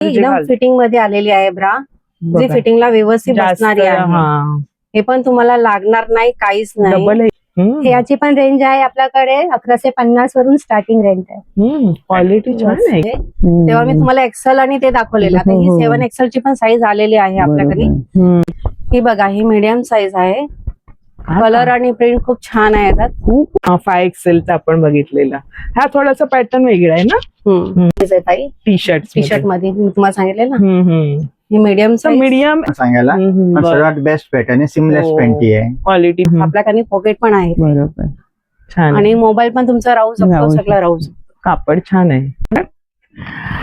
एकदम फिटिंग मध्ये आलेली आहे ब्रा, जी फिटिंगला व्यवस्थित बसणारी आहे. हे पण तुम्हाला लागणार नाही, काहीच नाही. याची पण रेंज आहे आपल्याकडे 1150 वरून स्टार्टिंग रेंज आहे. क्वालिटी छान आहे. तेव्हा मी तुम्हाला एक्सेल आणि ते दाखवलेलं. आता ही 7 एक्सेल ची पण साईज आलेली आहे आपल्याकडे. ही बघा, ही मीडियम साईज आहे. कलर आणि प्रिंट खूप छान आहे याच्यात. खूप 5 एक्सेलचा आपण बघितलेला. हा थोडासा पॅटर्न वेगळा आहे ना. टी शर्ट मध्ये मी तुम्हाला सांगितले ना, ही मीडियम मीडियम सांगायला सर्वात बेस्ट पॅटर्न आहे. सिमलेस पेंटी आहे. क्वालिटी आपल्याकडे पॉकेट पण आहे. बरोबर, छान. आणि मोबाईल पण तुमचा राहू शकतो, सगळं राहू शकतो. कापड छान आहे.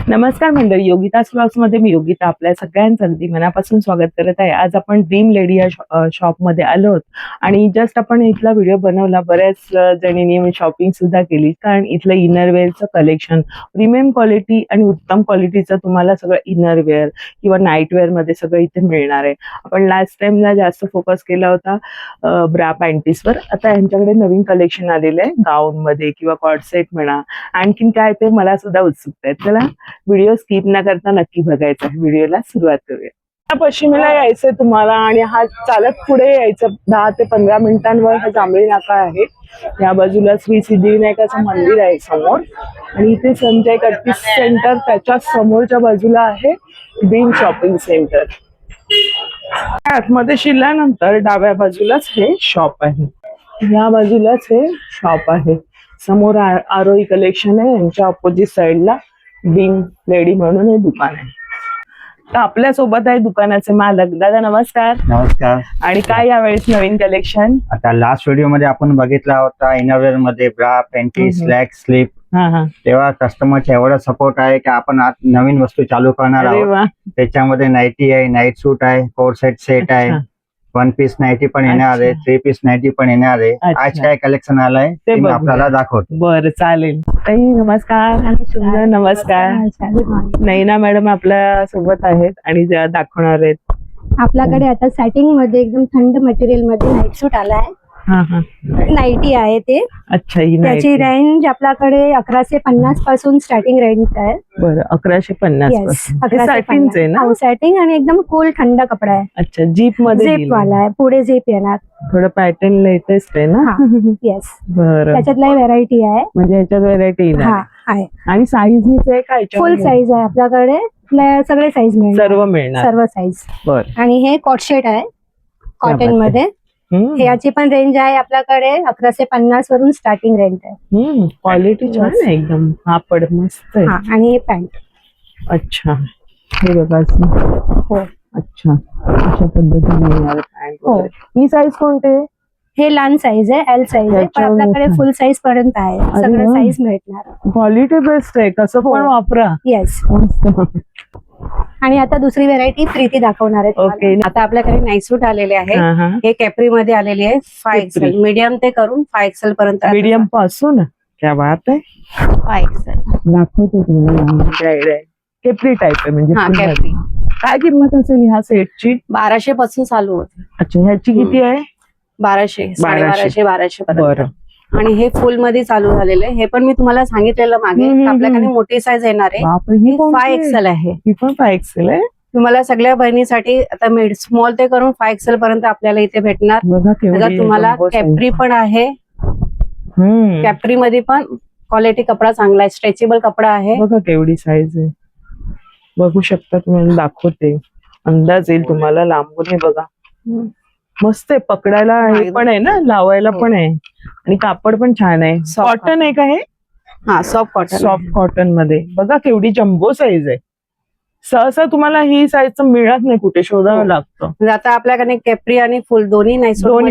नमस्कार मंडळी, योगितास ब्लॉग्स मध्ये मी योगिता आपल्या सगळ्यांचं अगदी मनापासून स्वागत करत आहे. आज आपण ड्रीम लेडी या शॉप मध्ये आलो आहोत आणि जस्ट आपण इथला व्हिडिओ बनवला. बऱ्याच जणींनी शॉपिंग सुद्धा केली, कारण इथलं इनरवेअरचं कलेक्शन प्रीमियम क्वालिटी आणि उत्तम क्वालिटीचं तुम्हाला सगळं इनरवेअर किंवा नाईटवेअर मध्ये सगळं इथे मिळणार आहे. आपण लास्ट टाइमला जास्त फोकस केला होता ब्रा पॅन्टीजवर. आता यांच्याकडे नवीन कलेक्शन आलेलं आहे गाऊन मध्ये किंवा कॉर्ड सेट म्हणा, आणखीन काय ते मला सुद्धा उत्सुकता आहे. चला व्हिडिओ स्किप न करता नक्की बघायचा. व्हिडिओला सुरुवात करूया. पश्चिमेला यायचंय तुम्हाला आणि हा चालत पुढे यायचं 10 ते 15 मिनिटांवर हा जांभळी नाका आहे. या बाजूला श्री सिद्धिविनायकाचं मंदिर आहे समोर, आणि इथे संजय कटपीस सेंटर त्याच्या समोरच्या बाजूला आहे ड्रीम शॉपिंग सेंटर. आतमध्ये शिरल्यानंतर डाव्या बाजूलाच हे शॉप आहे. या बाजूलाच हे शॉप आहे. समोर आरोही कलेक्शन आहे, यांच्या ऑपोजिट साइडला ड्रीम लेडी म्हणून हे दुकान आहे. तर आपल्या सोबत आहे दुकानाचे मालक. दादा नमस्कार. नमस्कार. आणि काय यावेळेस नवीन कलेक्शन? आता लास्ट व्हिडिओ मध्ये आपण बघितला होता इनरवेअर मध्ये ब्रा, पॅन्टी, स्लॅक, स्लीप. तेव्हा कस्टमरचा एवढा सपोर्ट आहे की आपण आज नवीन वस्तू चालू करणार आहोत. त्याच्यामध्ये नाईटी आहे, नाईट सूट आहे, कोट सेट आहे, 1 पीस नाईटी पण येणार आहे, 3 पीस नाईटी पण येणार आहे. आज काय कलेक्शन आलंय ते मी आपल्याला दाखवतो. बरं, चालेल. नमस्कार. नमस्कार. नैना मॅडम आपल्या सोबत आहेत आणि दाखवणार आहेत. आपल्याकडे आता सॅटिंग मध्ये एकदम थंड मटेरियल मध्ये नाईट सूट आलाय. नाईटी आहे ते. अच्छा, त्याची रेंज आपल्याकडे 1150 पासून स्टार्टिंग रेंज आहे. बरं, 1150. सॅटिंग आणि एकदम कूल थंड कपडा आहे. अच्छा, जीप मध्ये झेप वाला आहे, पुढे झेप येणार. थोडं पॅटर्न लेटेस्ट आहे ना. येस. बरं, त्याच्यातला व्हेरायटी आहे. म्हणजे याच्यात व्हेरायटी आहे. आणि साईज काय? फुल साईज आहे आपल्याकडे. सगळे साईज मिळणार, सर्व साईज. बरं. आणि हे कॉट सेट आहे कॉटन मध्ये. याची पण रेंज आहे आपल्याकडे 1150 वरून स्टार्टिंग रेंज आहे. क्वालिटी छान आहे एकदम. कापड मस्त आहे. आणि हे पॅन्ट. अच्छा, हे बघा. हो. अच्छा, अशा पद्धतीने पॅन्ट. ही साईज कोणते? हे लहान साईज आहे, एल साईज आहे, पण आपल्याकडे फुल साईज पर्यंत आहे. सगळं साईज मिळणार. क्वालिटी बेस्ट आहे, कसं पण वापरा. येस. आणि आता दुसरी व्हेरायटी प्रीती दाखवणार आहे. ओके. आता आपल्याकडे नाईट सूट आलेले आहे. हे कॅप्री मध्ये आलेली आहे. 5 एक्सेल मीडियम ते करून 5 एक्सेल पर्यंत. मीडियम पासून क्या बात आहे. 5 एक्सेल दाखवतो तुम्हाला. कॅप्री टाइप आहे म्हणजे. कॅप्री. काय किंमत असेल ह्या सेटची? 1200 पासून चालू होते. अच्छा, ह्याची किती आहे? 1200, 1250, 1200 पर्यंत. बरं. आणि हे फुल मध्ये चालू झालेलं आहे. हे पण मी तुम्हाला सांगितलेलं मागे. आपल्याकडे मोठी साईज येणार आहे. 5 एक्सेल आहे. ही पण 5 एक्सेल आहे. तुम्हाला सगळ्या बहिणीसाठी आता स्मॉल ते करून 5 एक्सेल पर्यंत आपल्याला इथे भेटणार. तुम्हाला कॅप्री पण आहे. कॅप्री मध्ये पण क्वालिटी कपडा चांगला आहे, स्ट्रेचेबल कपडा आहे. बघा केवढी साईज आहे, बघू शकता. तुम्हाला दाखवते, अंदाज येईल तुम्हाला लांबून. बघा मस्त आहे, पकडायला हे पण आहे ना, लावायला पण आहे. आणि कापड पण छान आहे. कॉटन आहे का हे? Soft cotton. सॉफ्ट कॉटन मध्ये. बघा केवढी जम्बो साईज आहे. सहसा तुम्हाला ही साईज मिळत नाही, कुठे शोधावं लागतं. आता आपल्याकडे कॅप्री आणि फुल दोन्ही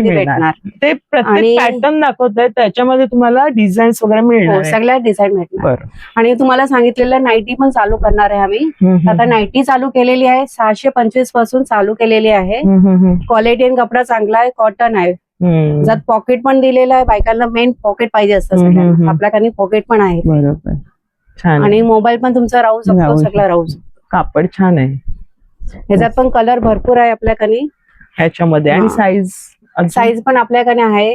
भेटणार. ते प्रत्येक पॅटर्न दाखवत त्याच्यामध्ये तुम्हाला डिझाईन वगैरे मिळणार. सगळ्या डिझाईन भेटणार. आणि तुम्हाला सांगितलेलं नाईटी पण चालू करणार आहे आम्ही. आता नाईटी चालू केलेली आहे. 625 पासून चालू केलेली आहे. क्वालिटी आणि कपडा चांगला आहे, कॉटन आहे. ज्यात पॉकेट पण दिलेलं आहे. बायकांना मेन पॉकेट पाहिजे असतं, आपल्याकडे पॉकेट पण आहे. बरोबर, छान. आणि मोबाईल पण तुमचा राहू शकतो, सगळं राहू शकतो. कापड छान आहे. ह्याच्यात पण कलर भरपूर आहे आपल्याकडे ह्याच्यामध्ये. आणि साईज पण आपल्याकडे आहे.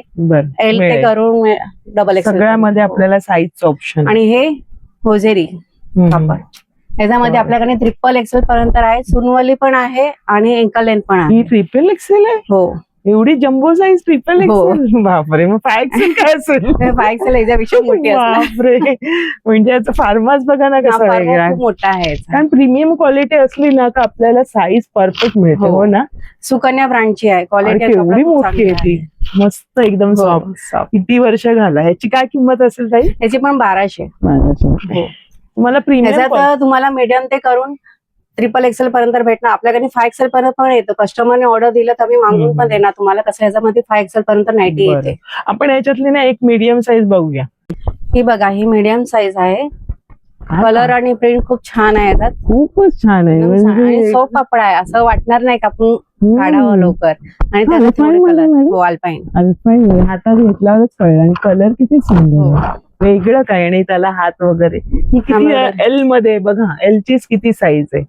एल ते करून डबल एक्सेल सगळ्यामध्ये आपल्याला साईजचं ऑप्शन. आणि हे होजेरी कापड. याच्यामध्ये आपल्याकडे ट्रिपल एक्सेल पर्यंत आहे, सुनवली पण आहे आणि एंकल लेंथ पण आहे. ही ट्रिपल एक्सेल आहे? हो, एवढी जम्बो साईज ट्रिपल हो. एक्सेल? बापरे, मग 5 एक्सेल काय असेल? 5 एक्सेल याच्यापेक्षा मोठी असणार. बापरे, म्हणजे याचा फार्मास बघा ना हा, कसा फार वेगळा आहे. खूप मोठा आहे याचा. कारण प्रीमियम क्वालिटी असली ना तर आपल्याला साईज परफेक्ट मिळते. हो. हो ना? सुकन्या ब्रँडची आहे, आणि क्वालिटी केवढी मोठी आहे ती, मस्त एकदम सॉफ्ट. किती वर्ष घाला. ह्याची काय किंमत असेल ताई? याची पण 1200. हो. तुम्हाला प्रीमियम ह्याच्यात तुम्हाला मीडियम ते करून ट्रिपल एक्सेल पर्यंत भेटणार. आपल्याकडे 5 एक्सेल पर्यंत पण येतं. कस्टमरने ऑर्डर दिलं तर आम्ही मागून पण देणार तुम्हाला. कसं याच्यामध्ये 5 एक्सेल पर्यंत नाईटी येते. आपण याच्यातली ना एक मीडियम साईज बघूया. ही बघा, ही मीडियम साईज आहे. कलर आणि प्रिंट खूप छान आहे याच्यात. खूपच छान आहे. एकदम छान. आणि सॉफ्ट कपडा आहे, असं वाटणार नाही का आपण काढावं लवकर. आणि त्याच्यात कलर अल्पाईन हातात घेतल्यावरच कळलं. आणि कलर किती सुंदर आहे. वेगळं काय, आणि त्याला हात वगैरे. ही किती एल मध्ये बघा, एल चीच किती साईज आहे.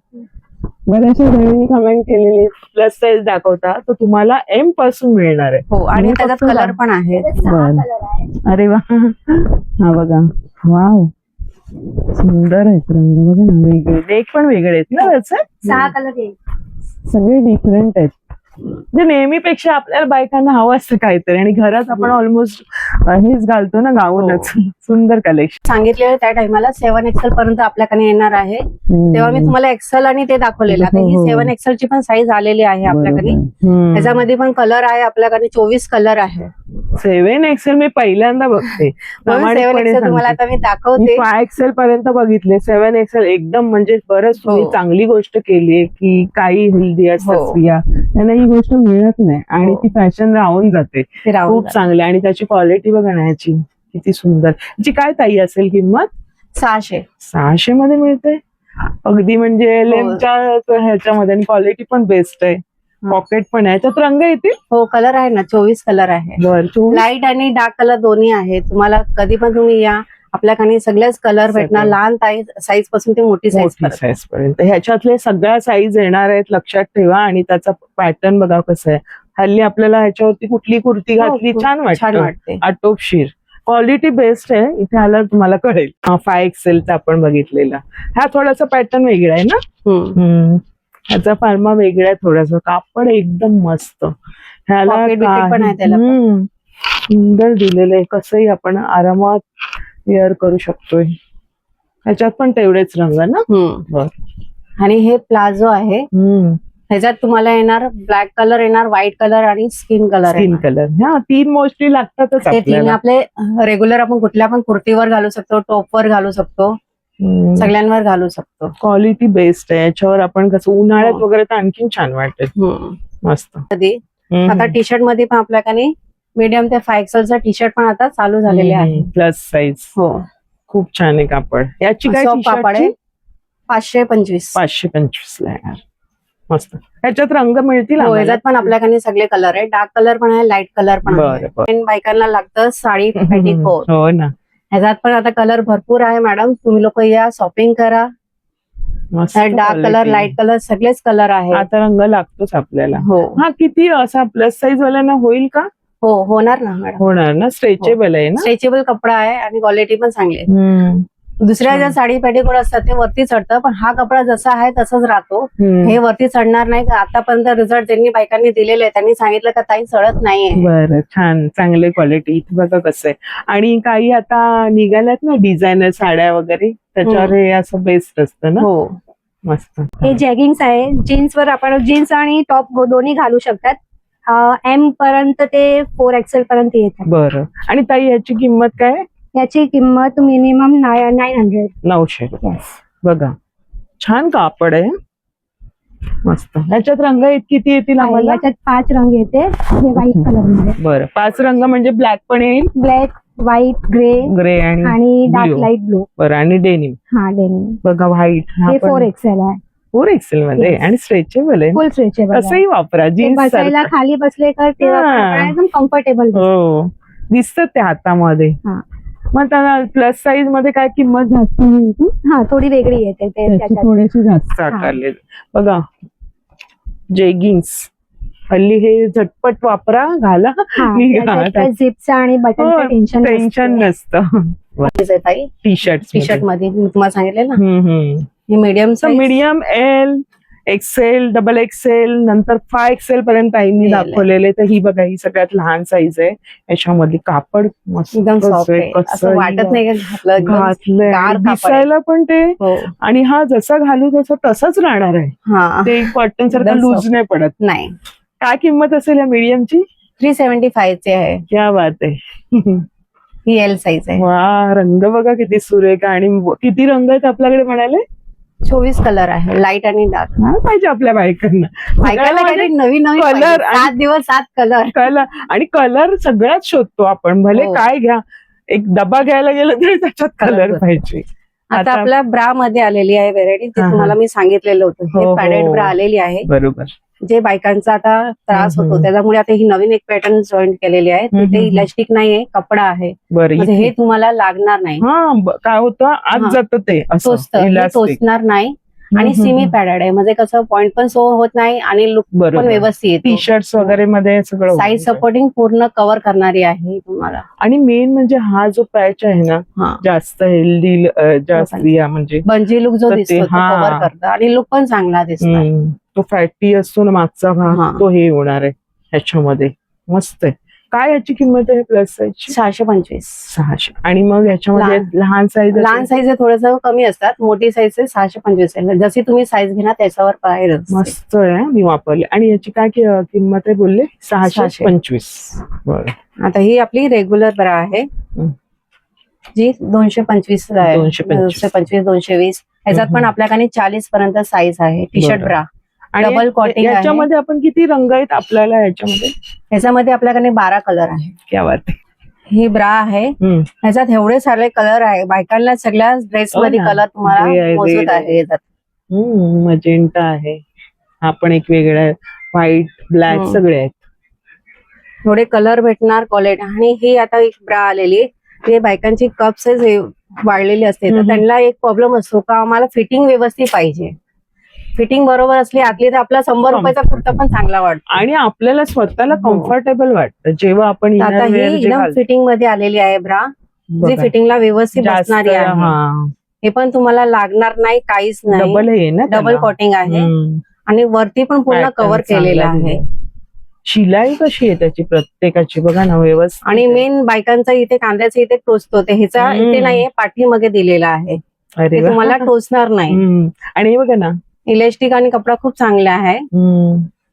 बऱ्याचशा जणांनी कमेंट केलेली प्लस साईज दाखवता, तर तुम्हाला एम पासून मिळणार आहे. हो, आणि त्याच्यात कलर पण आहे. अरे वा, हा बघा, वाव, सुंदर आहेत रंग बघा ना, वेगळे नेक पण वेगळे आहेत ना त्याचे. 6 कलर येईल. सगळे डिफरंट आहेत. म्हणजे नेहमीपेक्षा आपल्याला बायकांना हवं असतं काहीतरी, आणि घरात आपण ऑलमोस्ट हेच घालतो ना, गाऊनच. सुंदर कलेक्शन. सांगितलेलं त्या टाइमाला 7 एक्सेल पर्यंत आपल्याकडे येणार आहे. तेव्हा मी तुम्हाला एक्सेल आणि ते दाखवलेलं. आता ही 7 एक्सेल ची पण साईज आलेली आहे आपल्याकडे. त्याच्यामध्ये पण कलर आहे आपल्याकडे, 24 कलर आहे. 7 एक्सेल मी पहिल्यांदा बघते. 7 एक्सेल तुम्हाला आता मी दाखवते. 5 एक्सेल पर्यंत बघितले, 7 एक्सेल एकदम म्हणजे बरंच तुम्ही चांगली गोष्ट केली आहे की काही हेल्दी असतात स्त्रिया, त्यांना ही गोष्ट मिळत नाही आणि ती फॅशन राहून जाते. खूप चांगली. आणि त्याची क्वालिटी बघा ना याची किती सुंदर. याची काय ताई असेल किंमत? 600. 600 मध्ये मिळते अगदी, म्हणजे लेमच्या ह्याच्यामध्ये. आणि क्वालिटी पण बेस्ट आहे, पॉकेट पण आहे. त्यात रंग येतील? हो, कलर आहे ना, 24 कलर आहे. लाईट आणि डार्क कलर दोन्ही आहे. तुम्हाला कधी पण तुम्ही या, आपल्याकडे सगळेच कलर भेटणार, लहान साईज पासून ते मोठी साईज पर्यंत. ह्याच्यातले सगळ्या साईज येणार आहेत, लक्षात ठेवा. आणि त्याचा पॅटर्न बघा कसं आहे. हल्ली आपल्याला ह्याच्यावरती कुठली कुर्ती घातली छान वाटते, आटोपशीर. क्वालिटी बेस्ट आहे. इथे आल्यावर तुम्हाला कळेल. 5 एक्सेलचा आपण बघितलेला हा थोडासा पॅटर्न वेगळा आहे ना. ह्याचा फार्मा वेगळा आहे थोडासा. कापड एकदम मस्त. ह्याला सुंदर दिलेलं आहे. कसंही आपण आरामात वेअर करू शकतोय. ह्याच्यात पण तेवढेच रंग ना. आणि हे प्लाझो आहे. ह्याच्यात तुम्हाला येणार ब्लॅक कलर येणार, व्हाईट कलर आणि स्किन कलर. हा, 3 मोस्टली लागतातच. ते 3 आपले रेग्युलर आपण कुठल्या पण कुर्तीवर घालू शकतो, टॉपवर घालू शकतो, सगळ्यांवर घालू शकतो. क्वालिटी बेस्ट आहे. याच्यावर आपण कसं उन्हाळ्यात वगैरे तर आणखीन छान वाटेल. मस्त. आता टी शर्ट मध्ये पण आपल्याकडे मीडियम ते 5 एक्सेलचा टी शर्ट पण आता चालू झालेले आहे, प्लस साईज. हो, खूप छान आहे कापड. याची काय कापड आहे? 525. 525 ला येणार. मस्त. ह्याच्यात रंग मिळतील? ह्याच्यात पण आपल्याकडे सगळे कलर आहे. डार्क कलर पण आहे, लाईट कलर पण आहे. बायकांना लागतं साडी पेटीकोट. हो ना. ह्याच्यात पण आता कलर भरपूर आहे मॅडम. तुम्ही लोक या, शॉपिंग करा. डार्क कलर, लाईट कलर, सगळेच कलर आहे. आता रंग लागतोच आपल्याला. हो. हा, किती असा प्लस साईज वाल्यांना होईल का? हो, होणार ना मॅडम. होणार ना. स्ट्रेचेबल आहे ना. स्ट्रेचेबल कपडा आहे आणि क्वालिटी पण चांगली आहे. दुसऱ्या ज्या साडी पेटीकोट असतात ते वरती चढतं, पण हा कपडा जसा आहे तसाच राहतो. हे वरती चढणार नाही. आतापर्यंत रिझल्ट ज्यांनी बायकांनी दिलेले आहे त्यांनी सांगितलं का ताई चढत नाहीये. बरं, छान, चांगले क्वालिटी. इथे बघा कसं आहे. आणि काही आता निघाल्यात ना डिझायनर साड्या वगैरे, त्याच्यावर हे असं बेस्ट असतं ना. हो, मस्त. हे जॅगिंग्स आहे. जीन्सवर आपण जीन्स आणि टॉप दोन्ही घालू शकतात. एम पर्यंत ते 4 एक्सेल पर्यंत येतात. बरं. आणि ताई याची किंमत काय? याची किंमत मिनिमम 900. 900. बघा, छान कापड आहे, मस्त. ह्याच्यात रंग किती येतील आम्हाला? याच्यात 5 रंग येते. हे व्हाईट कलर मध्ये. बरं, 5 रंग म्हणजे ब्लॅक पण येईल, ब्लॅक, व्हाईट, ग्रे आणि डार्क लाईट ब्लू. बरं. आणि डेनिम. हा, डेनिम बघा, व्हाईट. हे 4 एक्सेल आहे. 4 एक्सेल मध्ये. आणि स्ट्रेचेबल आहे, फुल स्ट्रेचेबल. कसंही वापरा. जीन्स बसायला खाली बसले तर तेव्हा एकदम कम्फर्टेबल. हो, दिसतं ते हातामध्ये. मग त्याला प्लस साईज मध्ये काय किंमत जास्त मिळते? हा, थोडी वेगळी येते. थोडीशी जास्त आकारले. बघा, जेगिंग्स हल्ली हे झटपट वापरा, घाला, झिपचं आणि बटनचं टेन्शन नसतं. टी शर्ट मध्ये मी तुम्हाला सांगितलं ना. हे medium size. Medium, L, XL, double XL, नंतर 5XL पर्यंत आईनी L आहे. दाखवलेले. तर ही बघा, ही सगळ्यात लहान साईज आहे. याच्यामध्ये कापड मस्त एकदम सॉफ्ट आहे, कसं असं वाटत नाही का घातलं एकदम घातलंय. गार कापड आहे. दिसायला पण ते, हो आणि हा जसा घालू तसं तसंच राहणार आहे. हा ते कॉटन सारखं एकदम लूज soft. नाही पडत. नाही. काय किंमत असेल या मीडियमची? 375 चे आहे. क्या बात आहे. ही एल साईज आहे. वा, रंग बघा किती सुरेख. आणि किती रंग आहेत आपल्याकडे म्हणाले? 24 कलर आहे, लाईट आणि डार्क. काय पाहिजे आपल्या बायकांना? बायकाला काहीतरी नवीन नवीन Color पाहिजे. आणि- 7 दिवस 7 कलर. कलर, आणि कलर सगळ्यात शोधतो आपण. भले हो. काय घ्या, एक डबा घ्यायला गेलं तरी त्याच्यात कलर बरोबर. पाहिजे. आता आता- आपल्या ब्रा मध्ये आलेली आहे व्हेरायटी, ते हा, हा. तुम्हाला मी सांगितलेलं होतं. हो, हे हो. पॅडेड ब्रा आलेली आहे, बरोबर. जे बायकांचा आता त्रास हम्म, होतो, त्याच्यामुळे आता ही नवीन एक पॅटर्न जॉईन केलेली आहे. हम्म, तिथे हम्म. इलास्टिक नाहीये, कपडा आहे, बरं. म्हणजे हे तुम्हाला लागणार नाही. काय होतं, आज हा. जातं ते असं टोचतं, हे elastic. टोचणार नाही. आणि हम्म, सिमी हम्म. पॅडेड आहे, म्हणजे कसं पॉइंट पण सो होत नाही आणि लुक पण बरोबर. व्यवस्थित येतो. टी शर्ट्स वगैरे मध्ये सगळं साईज होतं. सपोर्टिंग पूर्ण कव्हर करणारी आहे तुम्हाला. आणि मेन म्हणजे हा जो पॅच आहे ना, हा, जास्त हेल्दी, जास्त लोकांचं. या म्हणजे बंजी लुक जो तर ते- दिसतो तो हा. कव्हर करतं आणि लुक पण चांगला दिसतो. तो फॅटी असतो ना मागचा भाग, हा. तो हे होणार आहे ह्याच्यामध्ये. मस्त आहे. काय याची किंमत आहे प्लस साईजची? 625. 600. आणि मग याच्यामध्ये लहान साईज, लहान साईज थोडस कमी असतात, मोठी साईज 625 आहे. जशी तुम्ही साईज घेणार त्याच्यावर पाहिजे. मस्त आहे. मी वापरले. आणि याची काय किंमत आहे बोलले? 625. बरं. आता ही आपली रेग्युलर ब्रा आहे, जी 225 आहे. 225. 220 ह्याच्यात पण आपल्याकडे 40 पर्यंत साईज आहे. टी शर्ट बरं. ब्रा आणि डबल कॉटिंग आहे. याच्यामध्ये आपण किती रंग आहेत आपल्याला याच्यामध्ये? ह्याच्यामध्ये आपल्याकडे 12 कलर आहे. क्या बात आहे. ही ब्रा आहे, ह्याच्यात एवढे सारे कलर आहे. बायकांना सगळ्या ड्रेस हो मध्ये ना. कलर Gray तुम्हाला आहे, मोजूद red आहे याच्यात. मजेंटा आहे, हा पण एक वेगळा आहे. व्हाईट, ब्लॅक सगळे आहेत. थोडे कलर भेटणार क्वालिटी. आणि ही आता एक ब्रा आलेली आहे, ते बायकांची कप साईज वाढलेली असते, तर त्यांना एक प्रॉब्लेम असतो का आम्हाला फिटिंग व्यवस्थित पाहिजे. फिटिंग बरोबर असली आतली तर आपला 100 रुपयाचा कुर्ता पण चांगला वाटतो. आणि आपल्याला स्वतःला कम्फर्टेबल वाटतं जेव्हा आपण आता inner ही wear जे एकदम घालतो. फिटिंग मध्ये आलेली आहे ब्रा, जी बघा. फिटिंगला व्यवस्थित जास्त, बसणारी आहे. हा. हे पण तुम्हाला लागणार नाही, काहीच नाही. डबल आहे ना, डबल त्याला. कॉटिंग आहे आणि वरती पण पूर्ण Pattern कव्हर केलेलं चांगला आहे. दिलाय. शिलाई कशी आहे त्याची प्रत्येकाची बघा ना, व्यवस्थित आणि आहे. मेन बायकांचा इथे कांद्याचा इथे टोचतो, ते ह्याचा इथे नाहीये, पाठीमागे दिलेला आहे. अरे ते वा. तुम्हाला टोचणार नाही. आणि हे बघा ना, इलेस्टिक आणि कपडा खूप चांगला आहे.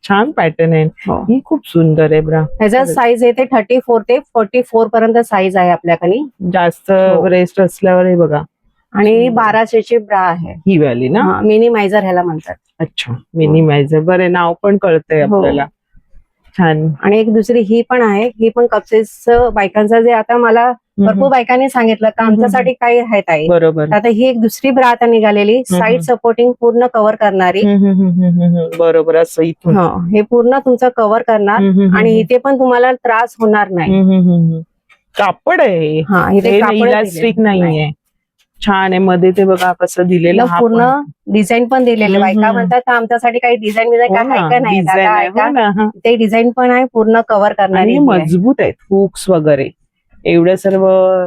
छान पॅटर्न आहे. हो. ही खूप सुंदर आहे ब्रा. ह्याचा साईज येते 34 ते 44 पर्यंत साईज आहे आपल्याकडे. जास्त हो. रेस्ट असल्यावर हे बघा. आणि 1200ची ब्रा आहे. ही वाली ना. मिनिमायझर ह्याला म्हणतात. अच्छा, मिनिमायझर. बरे, नाव पण कळतंय हो. आपल्याला. छान. आणि एक दुसरी ही पण आहे, ही पण कपसेस बायकांचा, जे आता मला भरपूर बायकांनी सांगितलं का आमच्यासाठी काही आहे ताई. बरोबर. तर आता ही एक दुसरी ब्रा आता निघालेली, साईड सपोर्टिंग पूर्ण कव्हर करणारी. बरोबर, असं इथून. हे पूर्ण तुमचं कव्हर करणार आणि इथे पण तुम्हाला त्रास होणार नाही. कापड आहे. हा, इथे कापड इलास्टिक नाहीये. छान आहे. मध्ये ते बघा कसं दिलेलं. हा पूर्ण पण. डिझाईन पण दिलेले. बायका म्हणतात का आमच्यासाठी काही डिझाईन हो काय ना, आहे का नाही, design दादा आहे. आहे का? हो ना. ते डिझाईन पण आहे, पूर्ण कव्हर करणारी आणि ही आहे. मजबूत आहेत हुक्स वगैरे, एवढं सर्व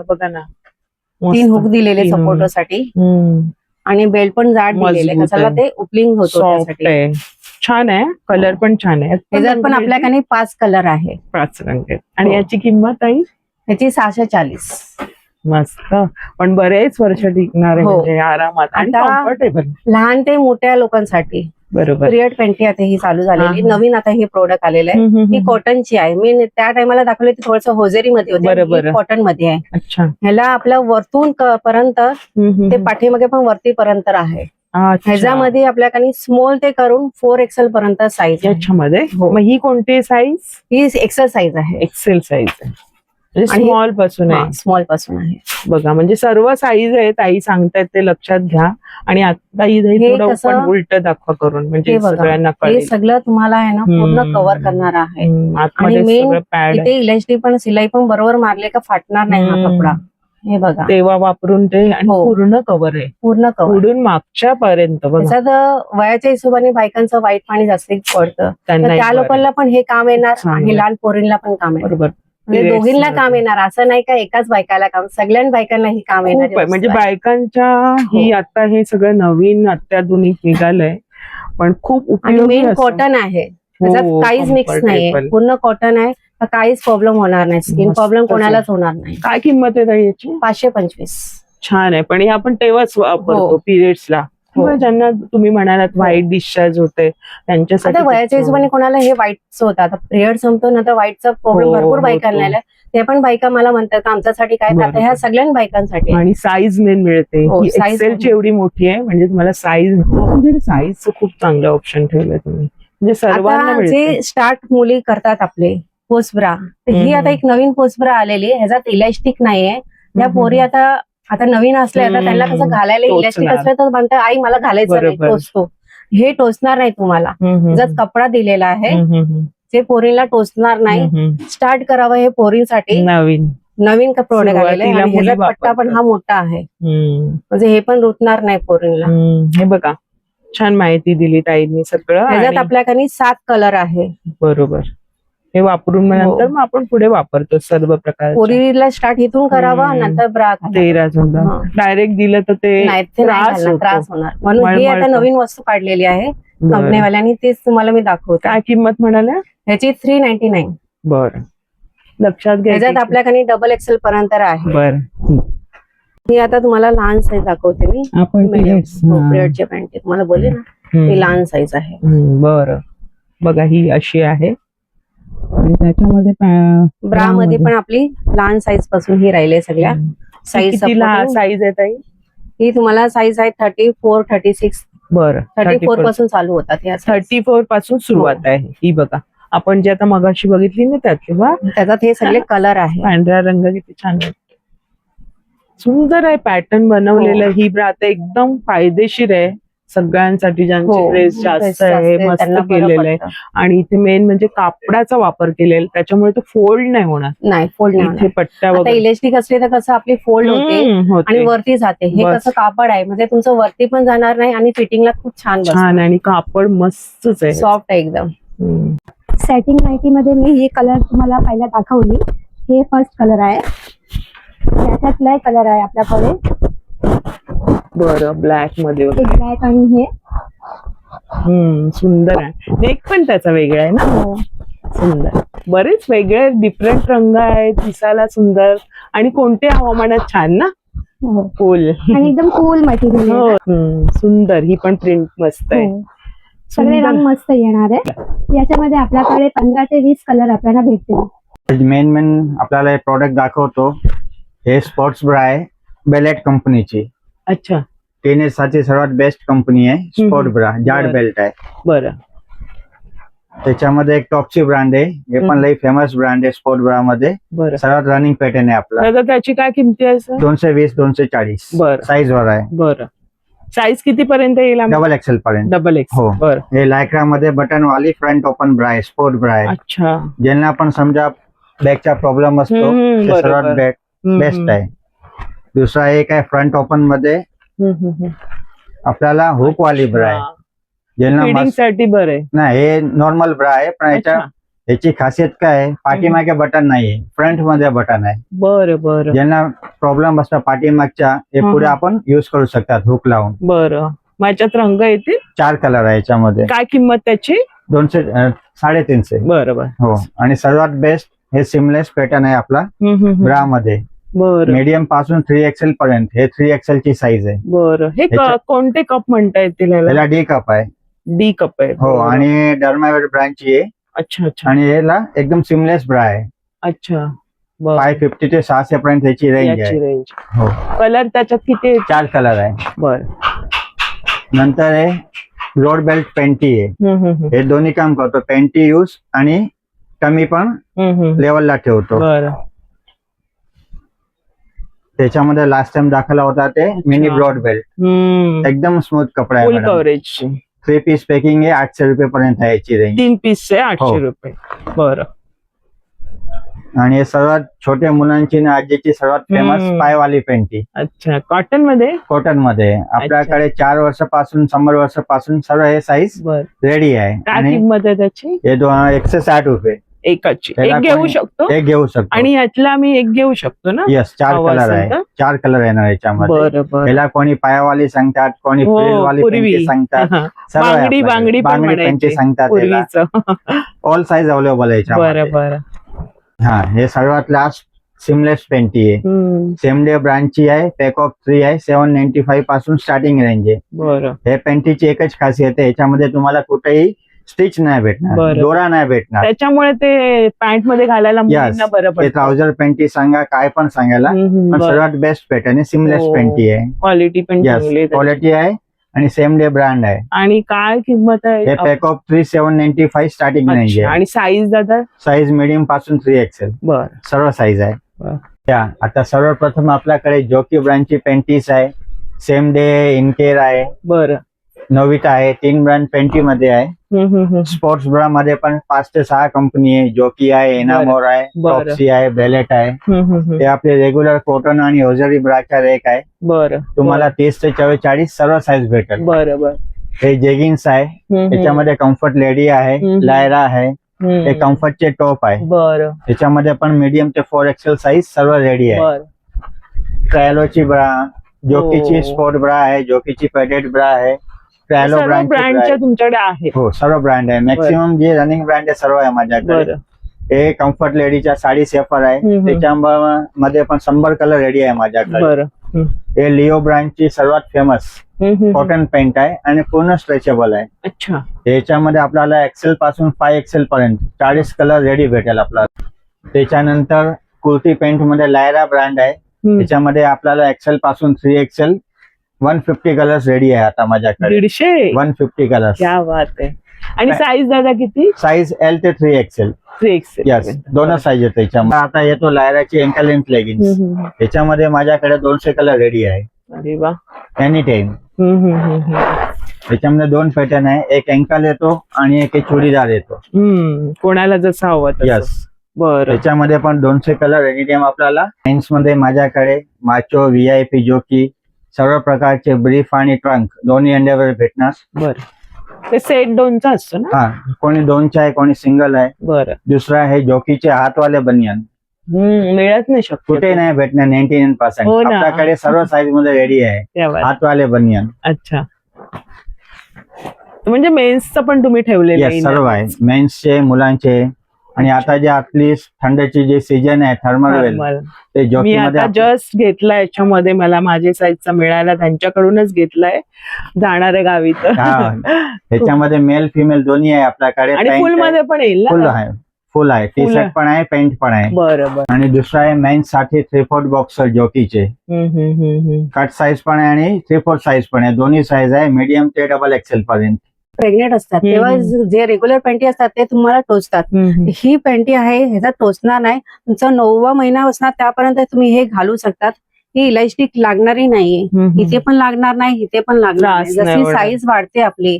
बघा ना. मस्त. 3 हुक दिलेले 3 सपोर्टसाठी. हम्म. आणि बेल्ट पण जाड दिलेले, मजबूत कशाला आहे. ते उपलिंग होतो सॉफ्ट त्यासाठी. आहे. छान आहे. कलर पण छान आहे. ह्याच्यात पण आपल्याकडे 5 कलर आहे. 5 रंग आहेत. आणि हो. याची किंमत आहे ह्याची 640. मस्त, पण बरेच वर्ष टिकणार आहे. हो. म्हणजे आरामात आणि आता कम्फर्टेबल. लहान ते मोठ्या लोकांसाठी बरोबर. पिरियड पॅन्टी आता ही चालू झालेली, हा. नवीन आता हे प्रोडक्ट आलेलं आहे. ही कॉटनची आहे. मी त्या टायमाला दाखवले ती थोडस होजेरी मध्ये बरोबर. होते, कॉटन मध्ये आहे. अच्छा. ह्याला आपलं वरतून पर्यंत ते पाठीमागे पण वरती पर्यंत आहे. अच्छा. ह्याच्यामध्ये आपल्याकडे स्मॉल ते करून 4XL पर्यंत साईज आहे. याच्यामध्ये हो. मग ही कोणती साईज? ही एक्सेल साईज आहे. एक्सेल साईज आहे. म्हणजे आणि- स्मॉल पासून आहे. स्मॉल पासून आहे. बघा, म्हणजे सर्व साईज आहेत. आई सांगतायत ते लक्षात घ्या. आणि आता इथे हे थोडं कसं- पण उलट दाखवा करून, म्हणजे हे बघा, सगळ्यांना हे कळेल. सगळं तुम्हाला आहे ना पूर्ण कव्हर करणार आहे. आतमध्ये आणि main सगळं पॅड इथे इलास्टिक पण सिलाई पण बरोबर मारले का फाटणार नाही हा कपडा. हे बघा, तेव्हा वापरून ते. आणि हो. पूर्ण कव्हर आहे, पूर्ण कव्हर. पुढून मागच्या पर्यंत. बघा, त्याच्यात वयाच्या हिशोबाने बायकांचं वाईट पाणी जास्त पडतं, तर त्यांना त्या एक बरं लोकांना पण हे काम येणार चांगलं. आणि लहान पोरींना पण काम येणार. बरोबर. म्हणजे Periods दोघींना मध्ये. काम येणार असं नाही का एकाच बायकाला काम, सगळ्या बायकांना ही काम येणार खूप आहे. म्हणजे बायकांच्या ही आता हे सगळं नवीन अत्याधुनिक निघालंय, पण खूप आणि उपयोगी मेन असं. कॉटन आहे, त्याच्यात हो, काहीच मिक्स नाहीये, comfortable. पूर्ण कॉटन आहे, तर काहीच प्रॉब्लेम होणार नाही, स्किन मस्तच प्रॉब्लेम आहे. कोणालाच होणार नाही. काय किंमत आहे ताई याची? 525. छान आहे, पण हे आपण तेव्हाच वापरतो हो. पिरियड्सला किंवा हो. ज्यांना तुम्ही म्हणालात व्हाईट डिस्चार्ज होते त्यांच्यासाठी. आता वयाच्या हिशोबाने कोणाला हे व्हाईटच होतं, आता पिरियड संपतो ना तर व्हाईटचा प्रॉब्लेम हो, भरपूर बायकांना होतो. आलाय. ते पण बायका मला म्हणतात का आमच्यासाठी काय, तर आता ह्या सगळ्या बायकांसाठी आहे. आणि साईज मेन मिळते. हो, ही size एक्सेलची एवढी मोठी आहे, म्हणजे तुम्हाला साईज म्हणजे साईजचं खूप चांगलं ऑप्शन ठेवलंय तुम्ही, म्हणजे सर्वांना आता मिळते. जे स्टार्ट मुली करतात आपले पोस्ट ब्रा, तर ही आता एक नवीन पोस्ट ब्रा आलेली आहे, ह्याच्यात इलास्टिक नाहीये. या पोरी आता नवीन असल्या तर त्यांना कसं घालायला टोचणार. इलास्टिक असलं तर म्हणतात आई मला घालायचं नाही, बरोबर. टोचतो. हे टोचणार नाही तुम्हाला, जर कपडा दिलेला आहे जे पोरीला टोचणार नाही. स्टार्ट करावं हे पोरींसाठी नवीन का प्रोडक्ट आलेलं आहे, आणि ह्याचा पट्टा पण हा मोठा आहे, म्हणजे हे पण रुतणार नाही पोरींना. हे बघा छान माहिती दिली ताईंनी सगळं. ह्याच्यात आणि आपल्याकडे 7 कलर आहे. बरोबर, हे वापरून मग नंतर मग आपण पुढे वापरतो सर्व प्रकार. पोरीला स्टार्ट इथून करावं, नंतर ब्रा घालावं. 13 जुनला डायरेक्ट दिलं तर ते नाही, ते नाही घालणार, त्रास होणार. म्हणून ही आता नवीन वस्तू काढलेली आहे कंपनीवाल्यांनी, तेच तुम्हाला मी दाखवते. काय किंमत म्हणाल्या ह्याची 399. बरं, लक्षात घ्या. ह्याच्यात आपल्याकडे डबल एक्सेल पर्यंत आहे. बरं, मी आता तुम्हाला लहान साईज दाखवते. मी आपण पिरियडची पॅन्ट तुम्हाला बोलले ना, ही लहान साईज आहे. बरं, बघा ही अशी आहे, आणि त्याच्यामध्ये ब्रा मध्ये पण आपली लहान साईज पासून ही राहिले सगळ्या साईज. साईज आहे ताई? ही तुम्हाला साईज आहे 34, 36. बरं, 34 पासून चालू होतात या 34 पासून सुरुवात आहे. ही बघा आपण जे आता मगाशी बघितली ना त्यात, किंवा त्याच्यात हे सगळे कलर आहे. पांढरा रंग किती छान आहे, सुंदर आहे पॅटर्न बनवलेलं. ही ब्रा आता एकदम फायदेशीर आहे सगळ्यांसाठी, ज्यांचे ड्रेस जास्त आहे, मस्त केलेलं आहे. आणि इथे मेन म्हणजे कापडाचा वापर केलेला, त्याच्यामुळे तो फोल्ड नाही होणार. नाही, फोल्ड नाही. इथे पट्ट्या आता वगैरे इलेक्ट्रिक असले तर कसं आपली फोल्ड होते आणि वरती जाते. हे कसं कापड आहे, म्हणजे तुमचं वरती पण जाणार नाही, आणि फिटिंगला खूप छान छान, आणि कापड मस्तच आहे, सॉफ्ट आहे एकदम. सेटिंग नाईटी मध्ये मी हे कलर तुम्हाला पहिला दाखवली. हे फर्स्ट कलर आहे, त्याच्यातला कलर आहे आपल्याकडे. बरं, ब्लॅक मध्ये एक ब्लॅक आणि हे सुंदर आहे. नेक पण त्याचा वेगळा आहे ना. हो. सुंदर, बरेच वेगळे डिफरंट रंग आहेत, दिसायला सुंदर, आणि कोणत्या हवामानात छान ना. हो. कूल, आणि एकदम कूल मटेरियल. सुंदर, ही पण प्रिंट मस्त आहे. सगळे रंग मस्त येणार आहे. याच्यामध्ये आपल्याकडे 15 ते 20 कलर आपल्याला भेटतील. मेन आपल्याला हे प्रोडक्ट दाखवतो. हे स्पोर्ट्स ब्रा आहे, बेलेट कंपनीची. अच्छा, टेनिस साठी सर्वात बेस्ट कंपनी आहे स्पोर्ट ब्रा. जाड बेल्ट आहे. बरं, त्याच्यामध्ये एक टॉपची ब्रँड आहे, हे पण लई फेमस ब्रँड आहे स्पोर्ट ब्रा मध्ये. बरं, सर्वात रनिंग पॅटर्न आहे आपला. दादा त्याची काय किमती आहे सर? 220, 240 बरं. साईज वर आहे. बरं, साईज किती पर्यंत येईल? डबल एक्सेल पर्यंत. Double x. हो. बरं, हे लायक्रा मध्ये बटन वाली फ्रंट ओपन ब्रा आहे, स्पोर्ट ब्रा आहे. अच्छा, ज्यांना पण समजा बॅकचा प्रॉब्लेम असतो ते सर्वात बेस्ट आहे. दुसरा एक आहे फ्रंट ओपन मध्ये आपल्याला हुक वाली ब्रा आहे, ज्यांना साठी बरं आहे. नाही, हे नॉर्मल ब्रा आहे, पण याची खासियत काय आहे, पाठीमागे बटन नाहीये, फ्रंट मध्ये बटन आहे. बरं बरं, ज्यांना प्रॉब्लेम असतो पाठीमागच्या, हे पुढे आपण युज करू शकतात हुक लावून. बरं, माझ्यात रंग येतील. 4 कलर आहे याच्यामध्ये. काय किंमत त्याची? 200, 350. बरोबर. हो, आणि सर्वात बेस्ट हे सिमलेस पॅटर्न आहे आपला ब्रा मध्ये. बरं, मीडियम पासून 3XL पर्यंत. हे 3XL ची साईज आहे. बरं, हे कोणते कप म्हणता येतील? याला डी कप आहे. डी कप आहे. हो, आणि डर्मावेअर ब्रँडची आहे. अच्छा अच्छा, आणि याला एकदम सिमलेस ब्रा आहे. अच्छा, 550 ते 600 पर्यंत याची रेंज आहे. हो, कलर त्याच्यात किती? 4 कलर आहे. बरं, नंतर हे लोड बेल्ट पेंटी आहे. हे दोन्ही काम करतो, पेंटी यूज आणि कमी पण लेवलला ठेवतो. बरं, त्याच्यामध्ये लास्ट टाइम दाखवला होता ते मिनी ब्रॉड बेल्ट. एकदम स्मूथ कपडा आहे. फुल कव्हरेज. 3 पीस पॅकिंग आहे, 800 रुपये पर्यंत आहे याची रेंज. 3 पीस आहे 800 रुपये. बरं, आणि सर्वात छोट्या मुलांची आणि आजीची सर्वात फेमस पायवाली पेंटी. अच्छा, कॉटन मध्ये? कॉटन मध्ये. आपल्याकडे 4 वर्षापासून 100 वर्षापासून सर्व हे साईज रेडी आहे. काय किंमत आहे त्याची? हे 160 रुपये. एकाची त्याला एक घेऊ कोणी- शकतो एक घेऊ शकतो. आणि यातला आम्ही एक घेऊ शकतो ना. येस, 4 हवा कलर असेल आहे, तर? 4 कलर येणार याच्यामध्ये. बरं बरं. याला कोणी पायावाली सांगतात, कोणी हो, फ्रिलवाली पूर्वी. पेंटी सांगतात, सर्व आहे बांगडी आपल्याकडे. बांगडी पण बांगडी म्हणायची पेंटी सांगतात, पूर्वीच. ऑल साईज अवेलेबल आहे याच्यामध्ये. बरं बरं. हा, हे सर्वात लास्ट सिमलेस पेंटी आहे. हम्म, सेम डे ब्रँडची आहे, पॅक ऑफ 3 आहे, 795 पासून स्टार्टिंग रेंज आहे. बरं हे पेंटीची एकच खासियत आहे, याच्यामध्ये तुम्हाला कुठेही स्टिच नाही भेटणार, बरं. दोरा नाही भेटणार. त्याच्यामुळे ते पॅन्ट मध्ये घालायला मुलींना बरं ते पडतं. ट्राउझर पेंटी सांगा, काय पण सांगायला, पण सर्वात बेस्ट पॅटर्न आहे, सिमलेस हो. पेंटी आहे. क्वालिटी पण यस, चांगली आहे त्याची. क्वालिटी आहे आणि सेम डे ब्रँड आहे. आणि काय किंमत आहे? हे पॅक ऑफ 3 795 स्टार्टिंग रेंज अच्छा. आहे. आणि साईज दादा? साईज मीडियम पासून 3XL बर सर्व साईज आहे. बर. त्या आता सर्वप्रथम आपल्याकडे जोकी ब्रँडची पेंटीस आहे, सेम डे इनकेअर आहे, बर. नोविटा आहे, 3 ब्रँड पेंटी मध्ये आहे. स्पोर्ट्स ब्रा मध्ये पण 5 ते 6 कंपनी आहे, जोकी आहे, एनामोर आहे, बरं. टॉप्सी आहे, बेलेट आहे. ते आपले रेग्युलर कॉटन आणि होजरी ब्राच्या रेक आहे. बर. तुम्हाला 30 ते 44 सर्व साईज भेटेल. बर बर. हे जेगिन्स आहे, त्याच्यामध्ये कम्फर्ट लेडी आहे, लायरा आहे, हे कम्फर्टचे टॉप आहे. बर त्याच्यामध्ये पण मीडियम ते 4XL साईज सर्व रेडी आहे. बर. ट्रायलोची ब्रा, जोकीची हो. स्पोर्ट ब्रा आहे, जोकीची पेडेड ब्रा आहे, ट्रायलो सर्व ब्रँडच्या तुमच्याकडे आहे? हो, सर्व ब्रँड आहे. मॅक्सिमम जे रनिंग ब्रँड आहे सर्व आहे माझ्याकडे. बर. हे कम्फर्ट लेडीच्या साडी सेफर आहे, त्याच्यामध्ये पण 100 कलर रेडी आहे माझ्याकडे. बर. हे लिओ ब्रँडची सर्वात फेमस कॉटन पेंट आहे आणि पूर्ण स्ट्रेचेबल आहे. अच्छा. याच्यामध्ये आपल्याला XL पासून 5XL पर्यंत 40 कलर रेडी भेटेल आपल्याला. त्याच्यानंतर कुर्ती पेंट मध्ये लायरा ब्रँड आहे, त्याच्यामध्ये आपल्याला XL पासून 3XL 150 कलर्स रेडी आहे आता माझ्याकडे. 150? 150 कलर्स. क्या बात आहे. आणि साईज दादा किती? साईज L ते 3XL. 3XL. यस, दोनच साईज येते त्याच्यामध्ये. आता येतो लायराची अँकल लेंथ लेगिन्स. याच्यामध्ये माझ्याकडे 200 कलर रेडी आहे अरे वा. Any time. त्याच्यामध्ये 2 पॅटर्न आहे, एक अँकल येतो आणि एक चुडीदार येतो. कोणाला जसं हवं तसं. यस, बरं. त्याच्यामध्ये पण 200 कलर एनी टाइम आपल्याला. मेन्स मध्ये माझ्याकडे माचो, VIP, जोकी सर्व प्रकारचे ब्रीफ आणि ट्रंक दोन्ही अंडरवेअर भेटणार. बरं. ते सेट 2चा असतो ना? हा, कोणी 2चा आहे, कोणी सिंगल आहे. बरं. दुसरा आहे जोकीचे हातवाले बनियन, मिळत नाही शक्य कुठे नाही भेटणार 99%. हो ना. आपल्याकडे सर्व साईज मध्ये रेडी आहे हातवाले बनियन. अच्छा. म्हणजे मेन्सचं पण तुम्ही ठेवलेलं येस, सर्व आहे, मेन्सचे, मुलांचे. आणि आता जे आपली थंडची जे सीजन आहे थर्मल ते मी जोकी आता मध्ये जस्ट घेतलाय, याच्यामध्ये मला माझे साईजचा मिळाला, त्यांच्याकडूनच घेतलाय जाणाऱ्या गावी तर. त्याच्यामध्ये मेल फिमेल दोन्ही आहे आपल्याकडे. आणि फुल मध्ये पण येईल फुल ना? आहे, फुल आहे, टी शर्ट पण आहे, पॅन्ट पण आहे. बरं बरं. आणि दुसरा आहे मेन्स साठी 3/4 बॉक्सर जोकीचे. कट साईज पण आहे आणि 3/4 साईज पण आहे, दोन्ही साईज आहे, मीडियम ते XXL पर्यंत. प्रेग्नेंट असतात तेव्हा जे रेग्युलर पेंटी असतात ते तुम्हाला टोचतात. ही पेंटी आहे, ह्याचा टोचणार नाही. तुमचा 9वा महिना असणार त्यापर्यंत तुम्ही हे घालू शकतात. ही इलास्टिक लागणारी नाहीये, इथे पण लागणार नाही, इथे पण लागणार नाही. जशी साईज वाढते आपली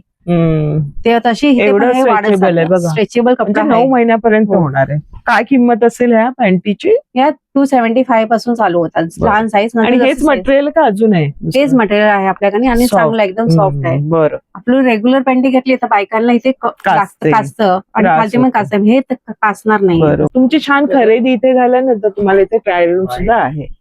ते तशी स्ट्रेचेबल कपडा 9 महिन्यापर्यंत होणार आहे. काय किंमत असेल ह्या पॅन्टीची? या 275 पासून चालू होतात लहान साईज. आणि हेच मटेरियल का अजून आहे? तेच मटेरियल आहे आपल्याकडे आणि चांगलं एकदम सॉफ्ट आहे. बरं. आपलं रेग्युलर पेंटी घेतली तर बायकांना इथे कासतं आणि खालची पण कासतं, हे कासणार नाही. तुमची छान खरेदी इथे झाल्यानंतर तुम्हाला इथे ट्रायल रूम सुद्धा आहे.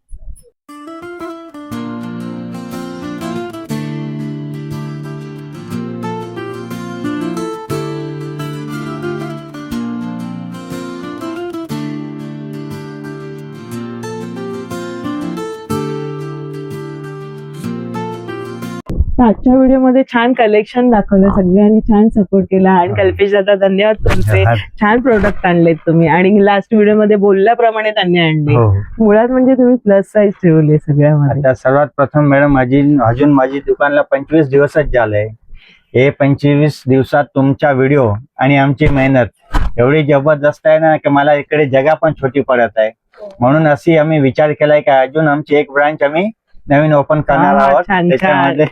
आजच्या व्हिडिओमध्ये छान कलेक्शन दाखवलं, सगळ्यांनी छान सपोर्ट केला. आणि कल्पेश दादा धन्यवाद, तुमचे छान प्रोडक्ट आणलेत तुम्ही. आणि लास्ट व्हिडिओमध्ये बोलल्याप्रमाणे त्यांनी आणले. मुळात म्हणजे तुम्ही प्लस साईज ठेवले सगळ्यामध्ये. सर्वात प्रथम मॅडम अजून माझी दुकानला 25 दिवसच झाले. हे 25 दिवसात तुमचा व्हिडिओ आणि आमची मेहनत एवढी जबरदस्त आहे ना की मला इकडे जगा पण छोटी पडत आहे. म्हणून अशी आम्ही विचार केलाय की अजून आमची एक ब्रांच आम्ही नवीन ओपन करणार आहोत. त्याच्यामध्ये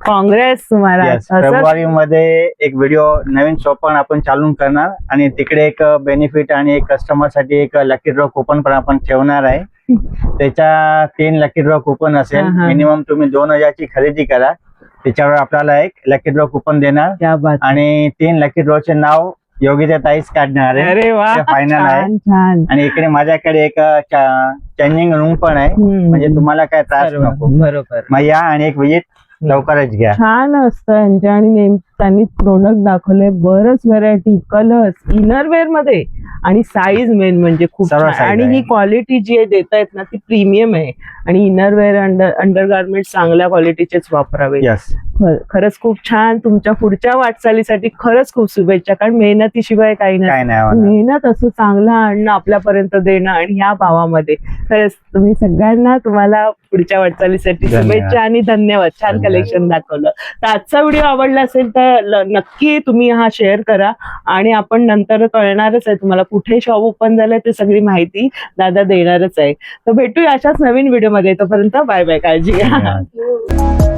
काँग्रेस तुम्हाला. फेब्रुवारी मध्ये एक व्हिडिओ नवीन शॉप पण आपण चालू करणार आणि तिकडे एक बेनिफिट आणि एक कस्टमर साठी एक लकी ड्रॉ कुपन पण आपण ठेवणार आहे. त्याच्या 3 लकी ड्रॉ कुपन असेल. मिनिमम तुम्ही 2000 ची खरेदी करा, त्याच्यावर आपल्याला एक लकी ड्रॉ कुपन देणार आणि 3 लकी ड्रॉचे नाव योगीच्या ताईच काढणार आहे, अरे वा, फायनल आहे. छान छान. आणि इकडे माझ्याकडे एक चेंजिंग रूम पण आहे, म्हणजे तुम्हाला काय त्रास सर्व. नको. बरोबर. मग या आणि एक विजिट लवकरच घ्या. छान असतं यांच्या आणि त्यांनी प्रोडक्ट दाखवले, बरच व्हरायटी, कलर्स, इनरवेअर मध्ये आणि साईज मेन म्हणजे खूप सर्व छान. size आणि आहे. ही क्वालिटी जी आहे देतायत ना ती प्रीमियम आहे. आणि इनरवेअर अंडरगार्मेंट चांगल्या क्वालिटीचेच वापरावे. यस, खरंच खूप छान. तुमच्या पुढच्या वाटचालीसाठी खरंच खूप शुभेच्छा, कारण मेहनतीशिवाय काही काय नाही. नाही होणार. मेहनत असं चांगलं आणणं आपल्यापर्यंत देणं आणि ह्या भावामध्ये खरंच तुम्ही सगळ्यांना तुम्हाला पुढच्या वाटचालीसाठी धन्यवाद. शुभेच्छा आणि धन्यवाद. छान धन्यवाद. कलेक्शन दाखवलं. तर आजचा व्हिडिओ आवडला असेल तर नक्की तुम्ही हा शेअर करा आणि आपण नंतर कळणारच आहे तुम्हाला कुठे शॉप ओपन झालंय ते सगळी माहिती दादा देणारच आहे. तर भेटूया अशाच नवीन व्हिडिओ मध्ये. तोपर्यंत बाय बाय, काळजी घ्या. धन्यवाद.